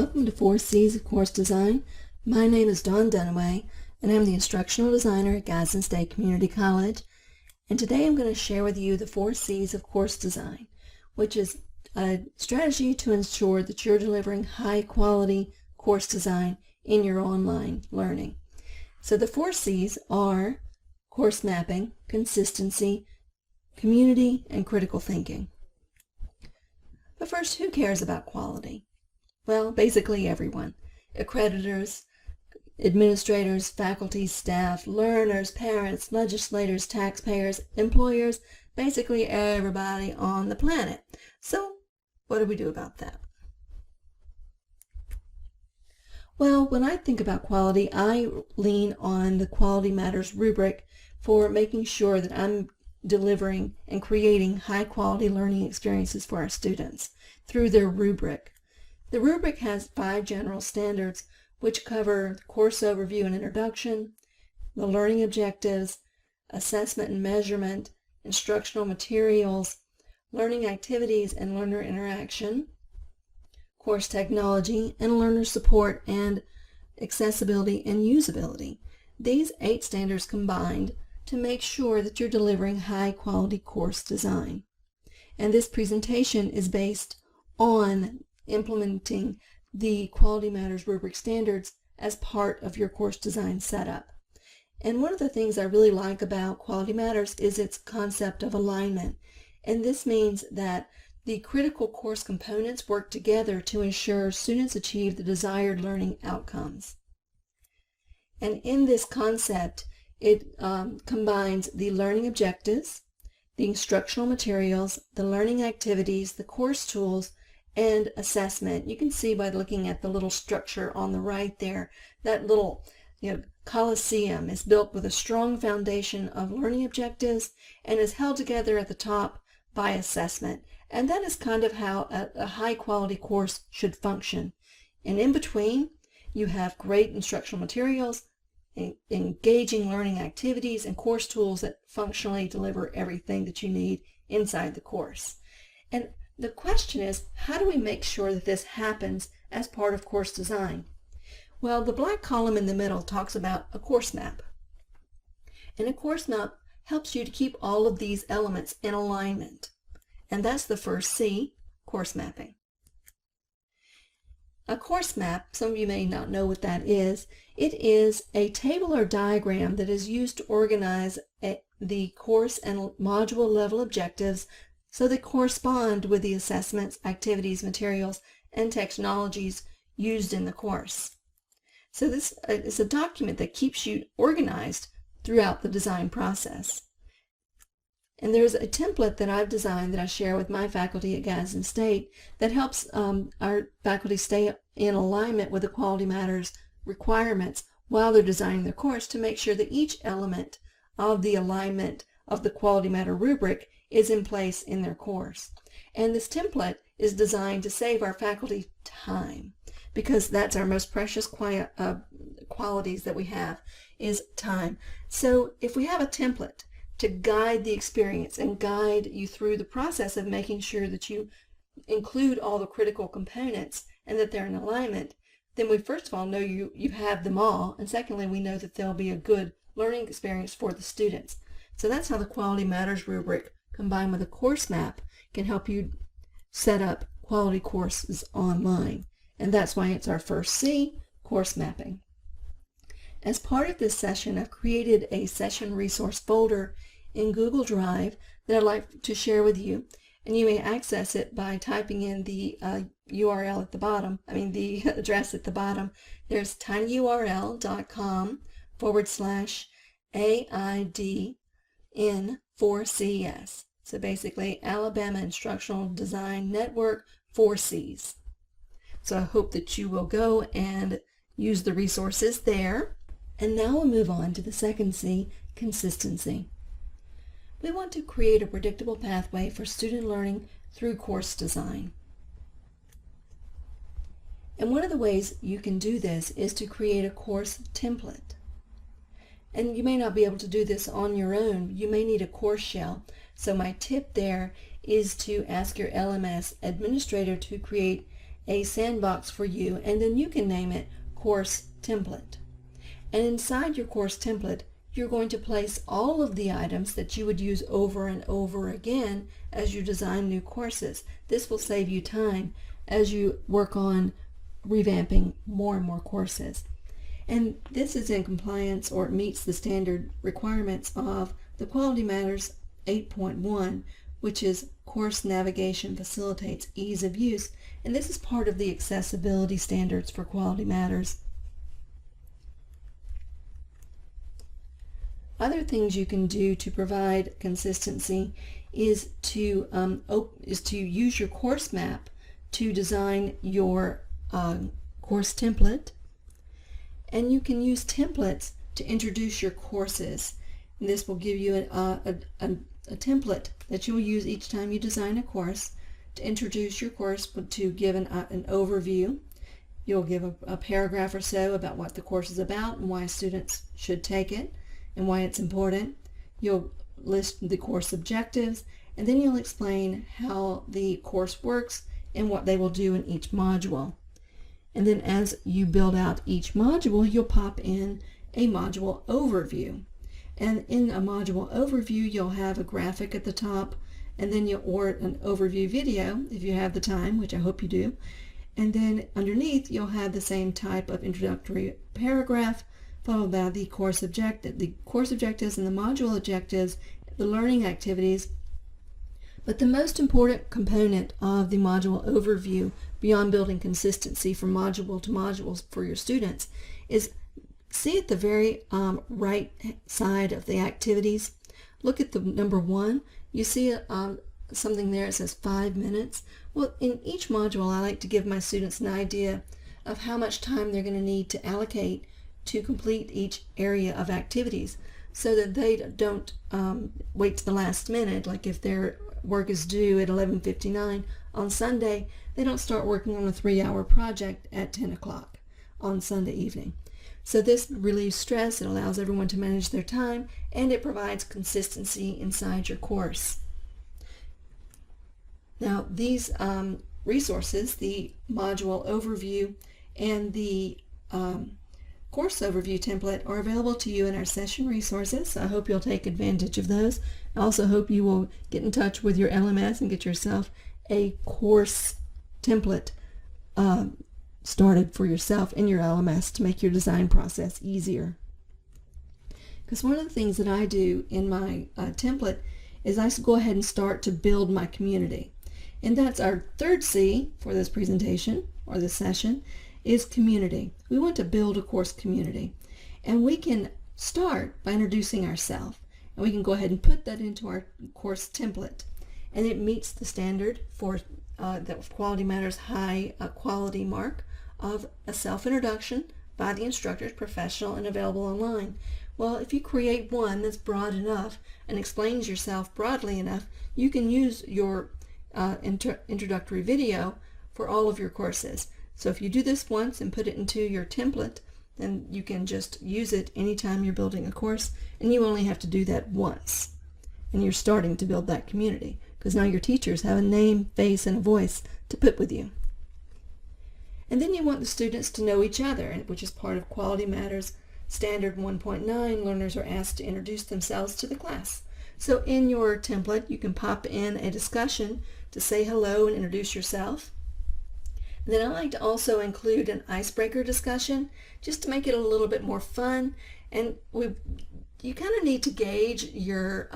Welcome to 4 C's of Course Design. My name is Dunaway, and I'm the Instructional Designer at Gadsden State Community College. And today I'm going to share with you the 4 C's of Course Design, which is a strategy to ensure that you're delivering high-quality course design in your online learning. So the 4 C's are course mapping, consistency, community, and critical thinking. But first, who cares about quality? Well, basically everyone. Accreditors, administrators, faculty, staff, learners, parents, legislators, taxpayers, employers, basically everybody on the planet. So what do we do about that? Well, when I think about quality, I lean on the Quality Matters rubric for making sure that I'm delivering and creating high-quality learning experiences for our students through their rubric. The rubric has 5 general standards which cover course overview and introduction, the learning objectives, assessment and measurement, instructional materials, learning activities and learner interaction, course technology, and learner support and accessibility and usability. These 8 standards combined to make sure that you're delivering high-quality course design. And this presentation is based on implementing the Quality Matters rubric standards as part of your course design setup. And one of the things I really like about Quality Matters is its concept of alignment. And this means that the critical course components work together to ensure students achieve the desired learning outcomes. And in this concept, it combines the learning objectives, the instructional materials, the learning activities, the course tools, and assessment. You can see by looking at the little structure on the right there, that little coliseum is built with a strong foundation of learning objectives and is held together at the top by assessment. And that is kind of how a high-quality course should function. And in between, you have great instructional materials, engaging learning activities, and course tools that functionally deliver everything that you need inside the course. And the question is, how do we make sure that this happens as part of course design? Well, the black column in the middle talks about a course map. And a course map helps you to keep all of these elements in alignment. And that's the first C, course mapping. A course map, some of you may not know what that is. It is a table or diagram that is used to organize the course and module level objectives so they correspond with the assessments, activities, materials, and technologies used in the course. So this is a document that keeps you organized throughout the design process. And there's a template that I've designed that I share with my faculty at Gadsden State that helps our faculty stay in alignment with the Quality Matters requirements while they're designing their course to make sure that each element of the alignment of the Quality Matter rubric is in place in their course. And this template is designed to save our faculty time, because that's our most precious qualities that we have is time. So if we have a template to guide the experience and guide you through the process of making sure that you include all the critical components and that they're in alignment, then we first of all know you have them all, and secondly, we know that there'll be a good learning experience for the students. So that's how the Quality Matters rubric combined with a course map can help you set up quality courses online. And that's why it's our first C, course mapping. As part of this session, I've created a session resource folder in Google Drive that I'd like to share with you. And you may access it by typing in the URL at the bottom, the address at the bottom. There's tinyurl.com/AIDN4CS. So basically, Alabama Instructional Design Network 4 Cs. So I hope that you will go and use the resources there. And now we'll move on to the second C, consistency. We want to create a predictable pathway for student learning through course design. And one of the ways you can do this is to create a course template. And you may not be able to do this on your own. You may need a course shell. So my tip there is to ask your LMS administrator to create a sandbox for you, and then you can name it Course Template. And inside your course template, you're going to place all of the items that you would use over and over again as you design new courses. This will save you time as you work on revamping more and more courses. And this is in compliance, or it meets the standard requirements of the Quality Matters 8.1, which is Course Navigation Facilitates Ease of Use. And this is part of the accessibility standards for Quality Matters. Other things you can do to provide consistency is to use your course map to design your course template, and you can use templates to introduce your courses. And this will give you a template that you will use each time you design a course to introduce your course, to give an overview. You'll give a paragraph or so about what the course is about and why students should take it and why it's important. You'll list the course objectives, and then you'll explain how the course works and what they will do in each module. And then as you build out each module, you'll pop in a module overview. And in a module overview, you'll have a graphic at the top, and then or an overview video if you have the time, which I hope you do. And then underneath, you'll have the same type of introductory paragraph, followed by the course objectives and the module objectives, the learning activities. But the most important component of the module overview, beyond building consistency from module to modules for your students, is see at the very right side of the activities. Look at the number 1. You see something there that says 5 minutes. Well, in each module, I like to give my students an idea of how much time they're going to need to allocate to complete each area of activities, so that they don't wait to the last minute. Like if their work is due at 11:59 on Sunday, they don't start working on a 3-hour project at 10 o'clock on Sunday evening. So this relieves stress, it allows everyone to manage their time, and it provides consistency inside your course. Now these resources, the module overview and the course overview template, are available to you in our session resources. So I hope you'll take advantage of those. I also hope you will get in touch with your LMS and get yourself a course template started for yourself in your LMS to make your design process easier. Because one of the things that I do in my template is I go ahead and start to build my community. And that's our third C for this presentation or this session, is community. We want to build a course community. And we can start by introducing ourselves. And we can go ahead and put that into our course template. And it meets the standard for the Quality Matters high quality mark of a self-introduction by the instructors, professional and available online. Well, if you create one that's broad enough and explains yourself broadly enough, you can use your introductory video for all of your courses. So if you do this once and put it into your template, then you can just use it anytime you're building a course, and you only have to do that once. And you're starting to build that community, because now your teachers have a name, face, and a voice to put with you. And then you want the students to know each other, which is part of Quality Matters Standard 1.9. Learners are asked to introduce themselves to the class. So in your template, you can pop in a discussion to say hello and introduce yourself. And then I like to also include an icebreaker discussion just to make it a little bit more fun. And you kind of need to gauge your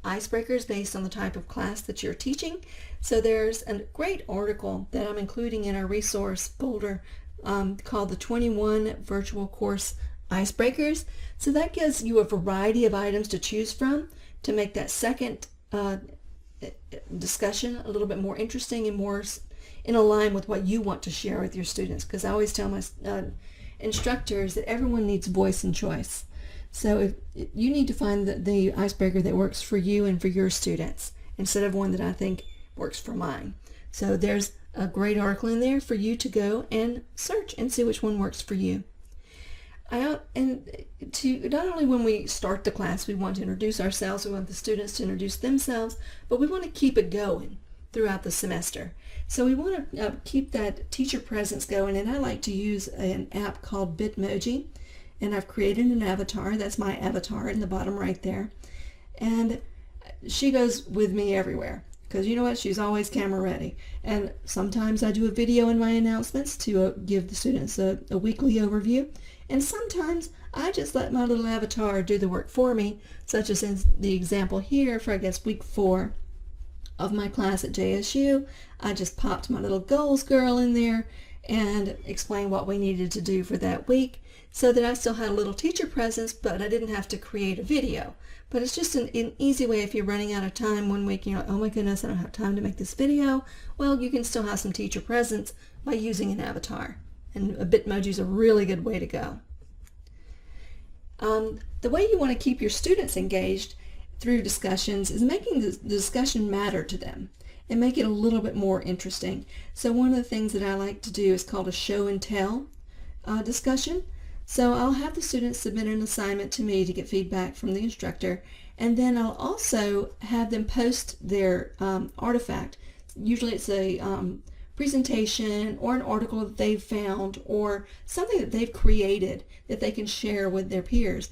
icebreakers based on the type of class that you're teaching. So there's a great article that I'm including in our resource folder called the 21 Virtual Course Icebreakers. So that gives you a variety of items to choose from to make that second discussion a little bit more interesting and more in line with what you want to share with your students. Because I always tell my instructors that everyone needs voice and choice. So if you need to find the icebreaker that works for you and for your students instead of one that I think works for mine. So there's a great article in there for you to go and search and see which one works for you. And to not only when we start the class, we want to introduce ourselves, we want the students to introduce themselves, but we want to keep it going. throughout the semester. So we want to keep that teacher presence going, and I like to use an app called Bitmoji, and I've created an avatar. That's my avatar in the bottom right there, and she goes with me everywhere because you know what, she's always camera ready. And sometimes I do a video in my announcements to give the students a weekly overview, and sometimes I just let my little avatar do the work for me, such as in the example here for I guess week 4 of my class at JSU. I just popped my little goals girl in there and explained what we needed to do for that week so that I still had a little teacher presence, but I didn't have to create a video. But it's just an easy way if you're running out of time one week, you're like, oh my goodness, I don't have time to make this video. Well, you can still have some teacher presence by using an avatar. And a Bitmoji is a really good way to go. The way you want to keep your students engaged through discussions is making the discussion matter to them and make it a little bit more interesting. So one of the things that I like to do is called a show and tell discussion. So I'll have the students submit an assignment to me to get feedback from the instructor, and then I'll also have them post their artifact. Usually it's a presentation or an article that they've found or something that they've created that they can share with their peers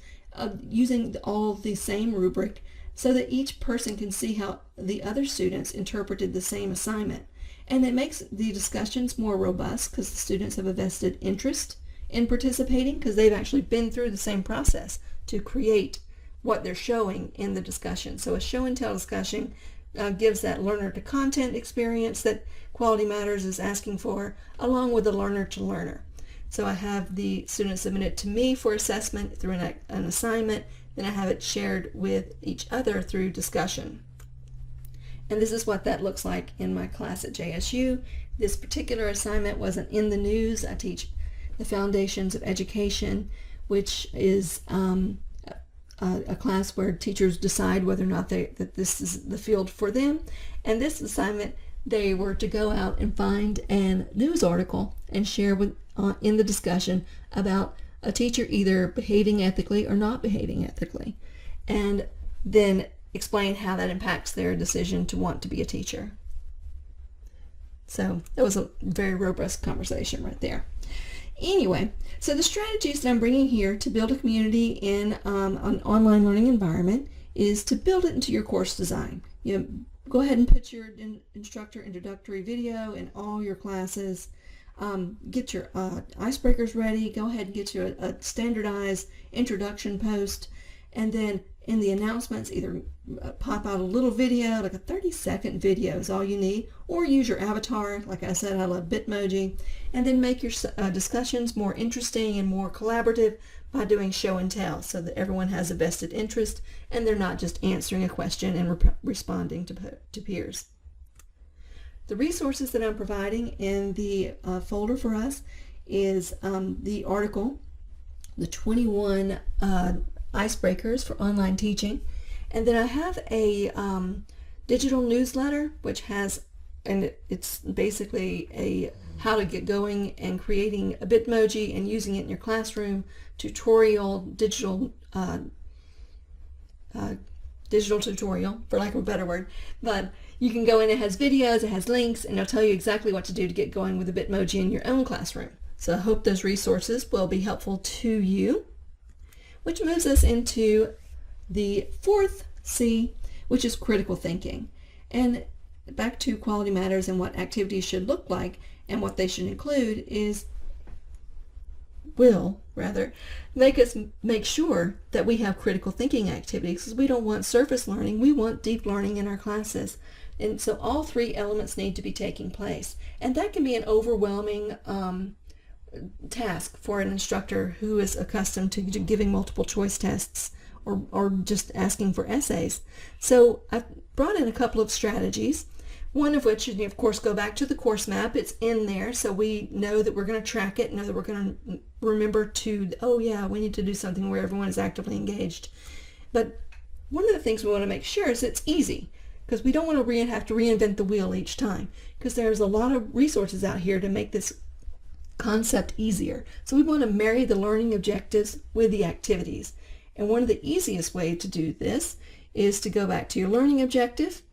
using all the same rubric, so that each person can see how the other students interpreted the same assignment. And it makes the discussions more robust because the students have a vested interest in participating because they've actually been through the same process to create what they're showing in the discussion. So a show and tell discussion gives that learner to content experience that Quality Matters is asking for, along with the learner to learner. So I have the students submit it to me for assessment through an assignment, then I have it shared with each other through discussion. And this is what that looks like in my class at JSU. This particular assignment wasn't in the news. I teach the Foundations of Education, which is a class where teachers decide whether or not that this is the field for them. And this assignment, they were to go out and find a news article and share in the discussion about a teacher either behaving ethically or not behaving ethically, and then explain how that impacts their decision to want to be a teacher. So that was a very robust conversation right there. Anyway, so the strategies that I'm bringing here to build a community in an online learning environment is to build it into your course design. Go ahead and put your instructor introductory video in all your classes. Get your icebreakers ready. Go ahead and get you a standardized introduction post, and then in the announcements either pop out a little video, like a 30-second video is all you need, or use your avatar. Like I said, I love Bitmoji. And then make your discussions more interesting and more collaborative by doing show and tell, so that everyone has a vested interest and they're not just answering a question and responding to peers. The resources that I'm providing in the folder for us is the article, the 21 icebreakers for online teaching, and then I have a digital newsletter which has, and it's basically a how to get going and creating a Bitmoji and using it in your classroom tutorial, digital tutorial, for lack of a better word. But you can go in, it has videos, it has links, and it'll tell you exactly what to do to get going with a Bitmoji in your own classroom. So I hope those resources will be helpful to you, which moves us into the 4th C, which is critical thinking. And back to Quality Matters and what activities should look like and what they should include will make us make sure that we have critical thinking activities, because we don't want surface learning, we want deep learning in our classes. And so all 3 elements need to be taking place, and that can be an overwhelming task for an instructor who is accustomed to giving multiple choice tests or just asking for essays. So I've brought in a couple of strategies, one of which, and of course, go back to the course map. It's in there, so we know that we're going to track it, know that we're going to remember to, oh yeah, we need to do something where everyone is actively engaged. But one of the things we want to make sure is it's easy, because we don't want to have to reinvent the wheel each time, because there's a lot of resources out here to make this concept easier. So we want to marry the learning objectives with the activities. And one of the easiest ways to do this is to go back to your learning objective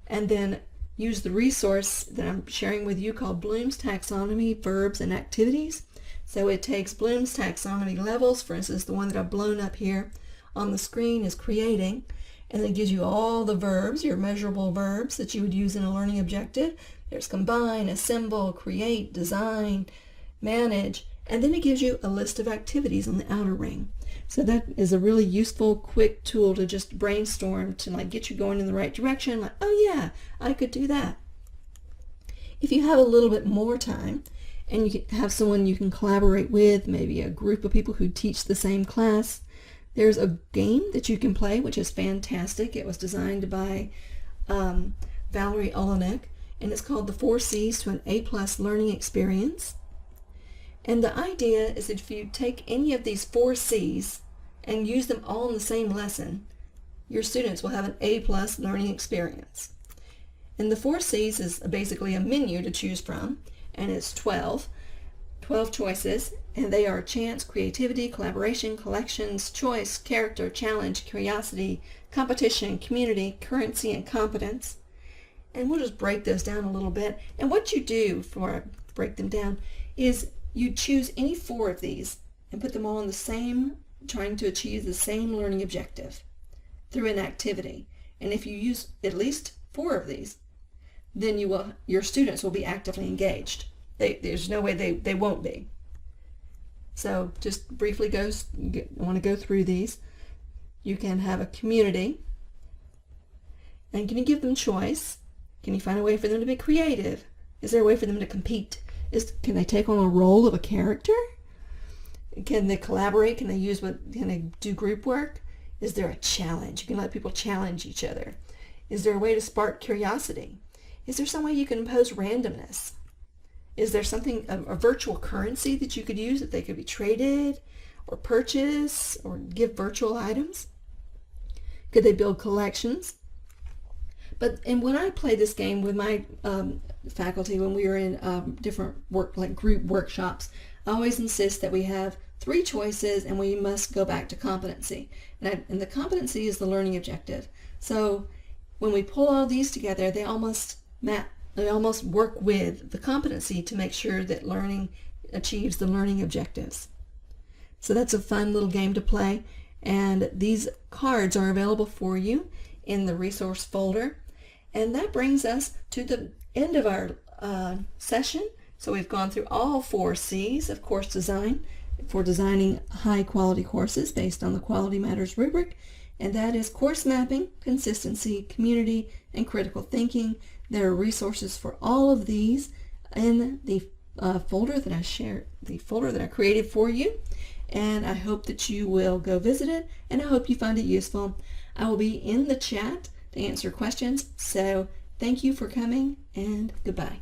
and then use the resource that I'm sharing with you called Bloom's Taxonomy, Verbs and Activities. So it takes Bloom's taxonomy levels. For instance, the one that I've blown up here on the screen is creating, and it gives you all the verbs, your measurable verbs that you would use in a learning objective. There's combine, assemble, create, design, manage, and then it gives you a list of activities on the outer ring. So that is a really useful, quick tool to just brainstorm, to like get you going in the right direction, like, oh yeah, I could do that. If you have a little bit more time, and you can have someone you can collaborate with, maybe a group of people who teach the same class, there's a game that you can play, which is fantastic. It was designed by Valerie Olenek, and it's called the 4 C's to an A+ Learning Experience. And the idea is that if you take any of these 4 C's and use them all in the same lesson, your students will have an A+ learning experience. And the 4 C's is basically a menu to choose from, and it's 12 choices, and they are chance, creativity, collaboration, collections, choice, character, challenge, curiosity, competition, community, currency, and competence. And we'll just break those down a little bit. And what you do before I break them down is you choose any 4 of these and put them all in the same, trying to achieve the same learning objective through an activity. And if you use at least 4 of these, then your students will be actively engaged. There's no way they won't be. So just briefly I want to go through these. You can have a community, and can you give them choice? Can you find a way for them to be creative? Is there a way for them to compete? Can they take on a role of a character? Can they collaborate? Can they do group work? Is there a challenge? You can let people challenge each other. Is there a way to spark curiosity? Is there some way you can impose randomness? Is there something, a virtual currency that you could use that they could be traded or purchase or give virtual items? Could they build collections? And when I play this game with my faculty, when we are in different group workshops, I always insist that we have 3 choices and we must go back to competency. And the competency is the learning objective. So when we pull all these together, they almost work with the competency to make sure that learning achieves the learning objectives. So that's a fun little game to play, and these cards are available for you in the resource folder. And that brings us to the end of our session. So we've gone through all 4 C's of course design for designing high quality courses based on the Quality Matters rubric, and that is course mapping, consistency, community, and critical thinking. There are resources for all of these in the folder that I shared, the folder that I created for you, and I hope that you will go visit it, and I hope you find it useful. I will be in the chat to answer questions, so thank you for coming, and goodbye.